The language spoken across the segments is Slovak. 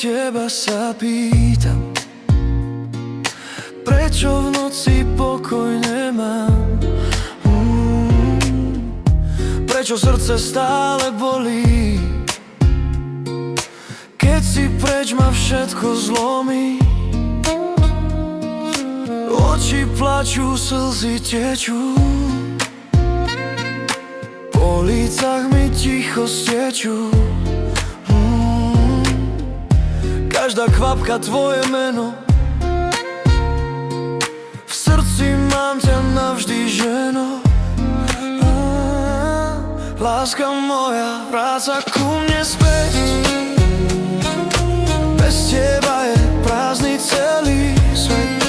teba sa pýtam, prečo v noci pokoj nemám? Prečo srdce stále bolí? Keď si preč ma všetko zlomí. Oči plačú, slzy tečú, po lícach mi ticho stečú. Každá kvapka tvoje meno, v srdci mám ťa navždy, ženo. Láska moja, vráť sa ku mne späť. Bez teba je prázdny celý svet.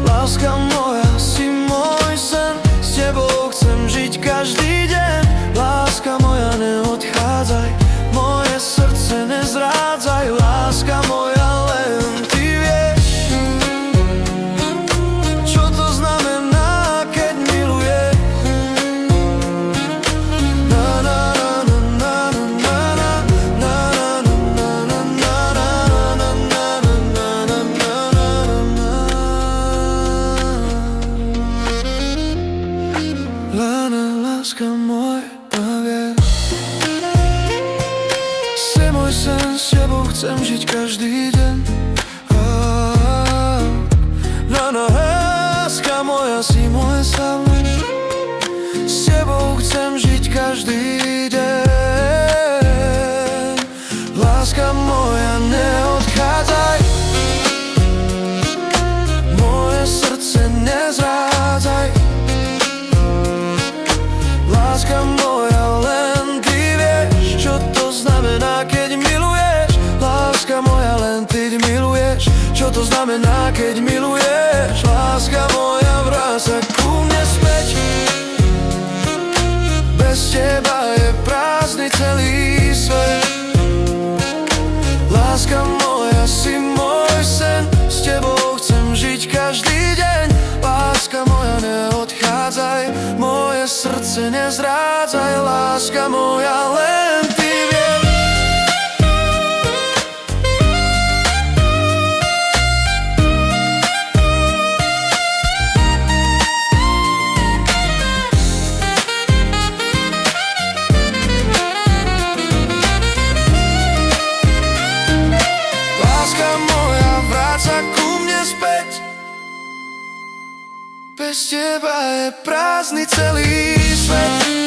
Láska moja, si môj sen, s tebou chcem žiť každý deň. Láska moja, neodchádzaj, moje srdce nezrádzaj. Láska moja, len ty vieš, čo to znamená, keď miluješ. Láska moja, vieš, si môj sen, s tebou chcem žiť každý deň. Láska moja, si môj sen, s tebou chcem žiť každý deň. Láska moja, neodchádzaj, moje srdce nezrádzaj. Láska moja, len ty vieš, čo to znamená, keď miluješ. Láska moja, len ty miluješ, čo to znamená, keď miluješ. Láska moja, vráť sa ku mne späť. Bez teba je prázdny celý svet. Láska moja, si môj sen, s tebou chcem žiť každý deň. Láska moja, neodchádzaj, moje srdce nezrádzaj. Láska moja, len ty vieš. Láska moja, vráť sa ku mne späť. Bez teba je prázdny celý svet.